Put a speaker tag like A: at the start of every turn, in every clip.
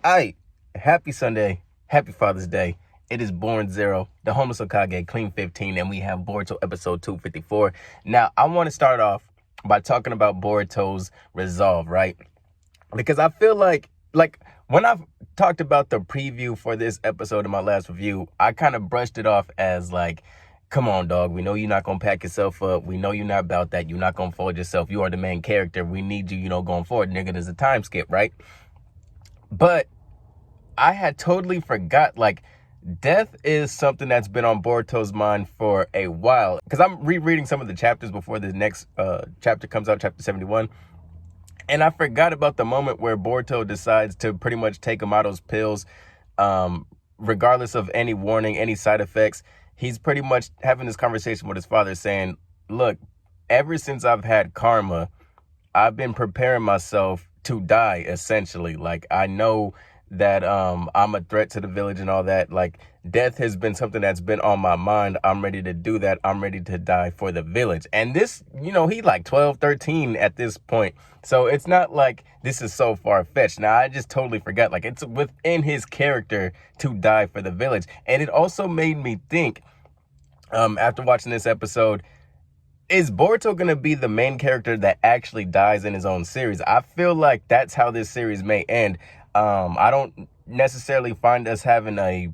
A: Aight, happy Sunday, happy Father's Day. It is Born Zero, the Mizukage Clean 15, and we have Boruto episode 254. Now, I want to start off by talking about Boruto's resolve, right? Because I feel like when I've talked about the preview for this episode in my last review, I kind of brushed it off as like, come on, dog. We know you're not going to pack yourself up. We know you're not about that. You're not going to fold yourself. You are the main character. We need you, going forward. Nigga, there's a time skip, right? But I had totally forgot, like, death is something that's been on Boruto's mind for a while. Because I'm rereading some of the chapters before the next chapter comes out, chapter 71. And I forgot about the moment where Boruto decides to pretty much take Amado's pills, regardless of any warning, any side effects. He's pretty much having this conversation with his father saying, look, ever since I've had karma, I've been preparing myself to die, essentially. Like, I know that I'm a threat to the village and all that. Like, death has been something that's been on my mind. I'm ready to do that. I'm ready to die for the village. And this, he's like 12, 13 at this point. So it's not like this is so far-fetched. Now, I just totally forgot. Like, it's within his character to die for the village. And it also made me think, after watching this episode, is Boruto going to be the main character that actually dies in his own series? I feel like that's how this series may end. I don't necessarily find us having a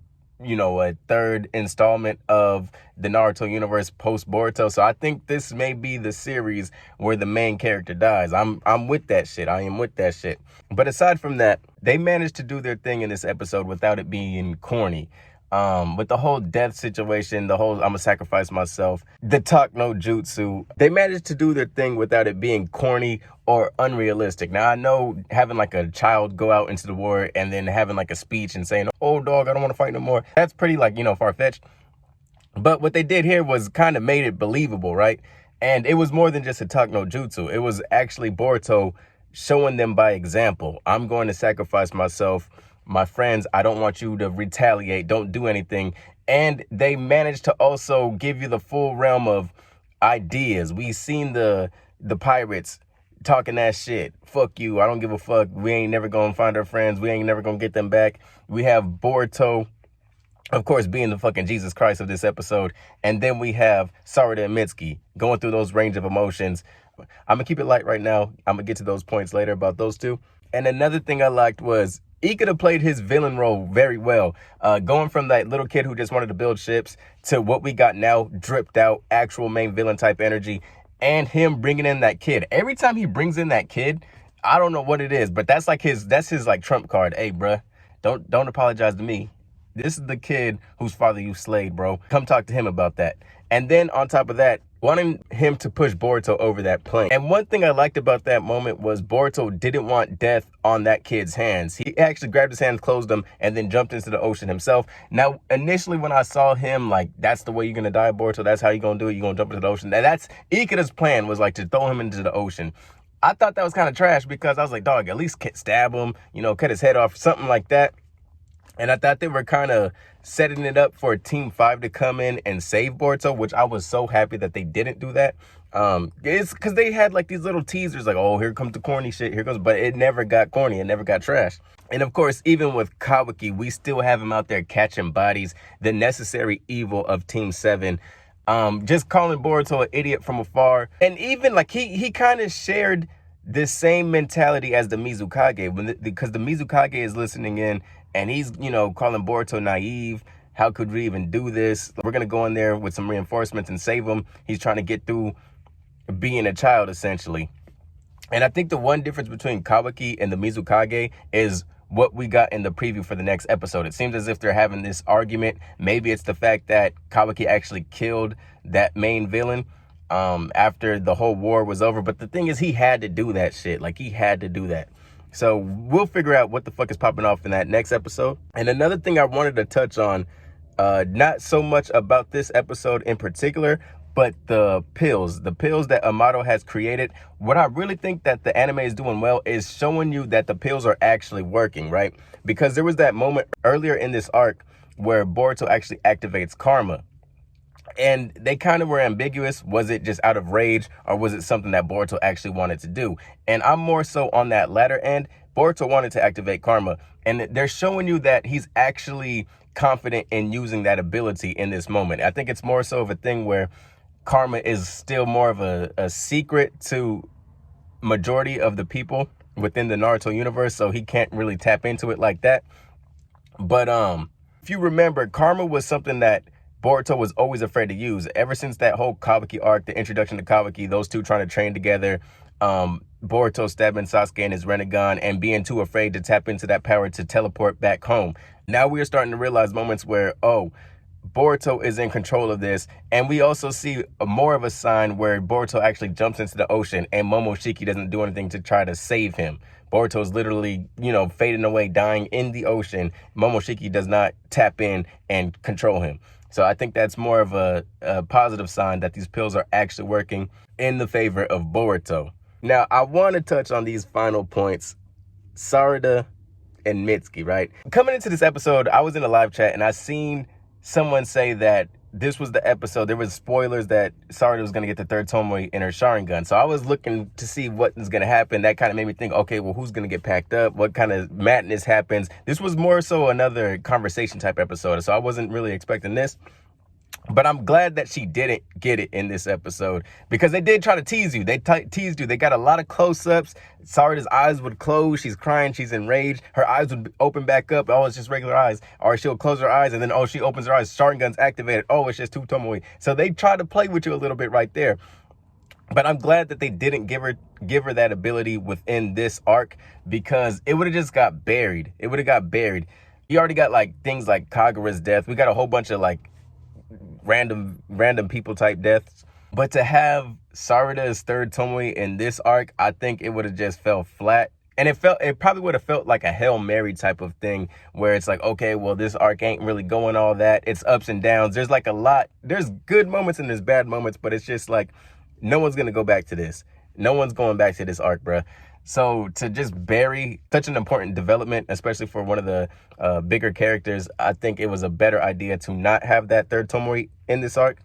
A: third installment of the Naruto universe post Boruto. So I think this may be the series where the main character dies. I'm with that shit. I am with that shit. But aside from that, they managed to do their thing in this episode without it being corny. With the whole death situation, the whole I'm gonna sacrifice myself, the talk no jutsu, they managed to do their thing without it being corny or unrealistic. Now, I know having like a child go out into the war and then having like a speech and saying, oh, dog, I don't want to fight no more. That's pretty far-fetched. But what they did here was kind of made it believable, right? And it was more than just a talk no jutsu. It was actually Boruto showing them by example. I'm going to sacrifice myself. My friends, I don't want you to retaliate. Don't do anything. And they managed to also give you the full realm of ideas. We've seen the pirates talking that shit. Fuck you. I don't give a fuck. We ain't never going to find our friends. We ain't never going to get them back. We have Boruto, of course, being the fucking Jesus Christ of this episode. And then we have Sarada and Mitsuki going through those range of emotions. I'm going to keep it light right now. I'm going to get to those points later about those two. And another thing I liked was Ikada played his villain role very well, going from that little kid who just wanted to build ships to what we got now, dripped out, actual main villain type energy, and him bringing in that kid. Every time he brings in that kid, I don't know what it is, but that's his like trump card. Hey, bruh, don't apologize to me. This is the kid whose father you slayed, bro. Come talk to him about that. And then on top of that, wanting him to push Boruto over that plane. And one thing I liked about that moment was Boruto didn't want death on that kid's hands. He actually grabbed his hands, closed them, and then jumped into the ocean himself. Now, initially when I saw him, like, that's the way you're going to die, Boruto. That's how you're going to do it. You're going to jump into the ocean. And that's Ikada's plan, was like to throw him into the ocean. I thought that was kind of trash because I was like, dog, at least stab him, cut his head off, something like that. And I thought they were kind of setting it up for Team 5 to come in and save Boruto, which I was so happy that they didn't do that. It's because they had like these little teasers like, oh, here comes the corny shit, here goes, but it never got corny, it never got trash. And of course, even with Kawaki, we still have him out there catching bodies, the necessary evil of Team 7. Just calling Boruto an idiot from afar. And even like he kind of shared this same mentality as the Mizukage, because the Mizukage is listening in and he's, calling Boruto naive. How could we even do this? We're going to go in there with some reinforcements and save him. He's trying to get through being a child, essentially. And I think the one difference between Kawaki and the Mizukage is what we got in the preview for the next episode. It seems as if they're having this argument. Maybe it's the fact that Kawaki actually killed that main villain after the whole war was over. But the thing is, he had to do that shit. Like, he had to do that. So we'll figure out what the fuck is popping off in that next episode. And another thing I wanted to touch on, not so much about this episode in particular, but the pills that Amado has created. What I really think that the anime is doing well is showing you that the pills are actually working, right? Because there was that moment earlier in this arc where Boruto actually activates karma. And they kind of were ambiguous. Was it just out of rage, or was it something that Boruto actually wanted to do? And I'm more so on that latter end, Boruto wanted to activate karma, and they're showing you that he's actually confident in using that ability in this moment. I think it's more so of a thing where karma is still more of a secret to majority of the people within the Naruto universe, so he can't really tap into it like that. But if you remember, karma was something that Boruto was always afraid to use. Ever since that whole Kawaki arc, the introduction to Kawaki, those two trying to train together, Boruto stabbing Sasuke in his Rinnegan and being too afraid to tap into that power to teleport back home. Now we are starting to realize moments where, oh, Boruto is in control of this, and we also see more of a sign where Boruto actually jumps into the ocean and Momoshiki doesn't do anything to try to save him. Boruto's literally, fading away, dying in the ocean. Momoshiki does not tap in and control him. So I think that's more of a positive sign that these pills are actually working in the favor of Boruto. Now, I want to touch on these final points. Sarada and Mitsuki, right? Coming into this episode, I was in a live chat and I seen someone say that this was the episode. There was spoilers that Sarada was going to get the third Tomoe in her Sharingan. So I was looking to see what was going to happen. That kind of made me think, okay, well, who's going to get packed up? What kind of madness happens? This was more so another conversation type episode. So I wasn't really expecting this. But I'm glad that she didn't get it in this episode, because they did try to tease you. They teased you. They got a lot of close-ups. Sarada's eyes would close. She's crying. She's enraged. Her eyes would open back up. Oh, it's just regular eyes. Or she'll close her eyes, and then, oh, she opens her eyes. Sharingan's activated. Oh, it's just two Tomoe. So they tried to play with you a little bit right there. But I'm glad that they didn't give her that ability within this arc, because it would have just got buried. It would have got buried. You already got, things like Kagura's death. We got a whole bunch of, random people type deaths. But to have Sarada's third Tomoe in this arc, I think it would have just fell flat. And it probably would have felt like a Hail Mary type of thing, where it's like, okay, well, this arc ain't really going all that. It's ups and downs. There's there's good moments and there's bad moments, but it's just like, no one's going to go back to this. No one's going back to this arc, bruh. So to just bury such an important development, especially for one of the bigger characters, I think it was a better idea to not have that third Tomoe in this arc.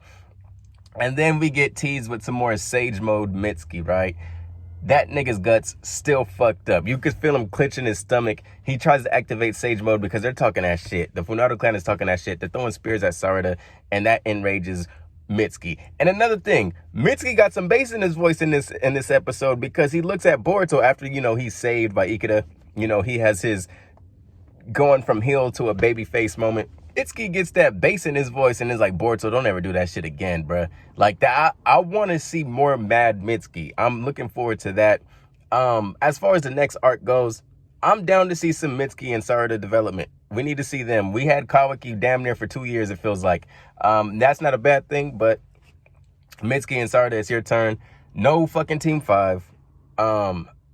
A: And then we get teased with some more Sage Mode Mitsuki, right? That nigga's guts still fucked up. You could feel him clenching his stomach. He tries to activate Sage Mode because they're talking that shit. The Funado clan is talking that shit. They're throwing spears at Sarada, and that enrages Mitsuki. And another thing, Mitsuki got some bass in his voice in this episode, because he looks at Boruto after, he's saved by Ikada. He has his going from heel to a baby face moment. Mitsuki gets that bass in his voice and is like, Boruto, don't ever do that shit again, bruh. Like that, I want to see more mad Mitsuki. I'm looking forward to that. As far as the next arc goes, I'm down to see some Mitsuki and Sarada development. We need to see them. We had Kawaki damn near for 2 years, it feels like. That's not a bad thing, but Mitsuki and Sarada, it's your turn. No fucking Team 5.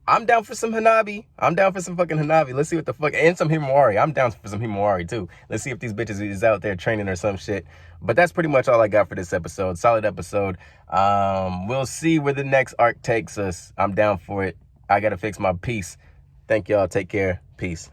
A: I'm down for some Hanabi. I'm down for some fucking Hanabi. Let's see what the fuck. And some Himawari. I'm down for some Himawari, too. Let's see if these bitches is out there training or some shit. But that's pretty much all I got for this episode. Solid episode. We'll see where the next arc takes us. I'm down for it. I gotta fix my piece. Thank y'all. Take care. Peace.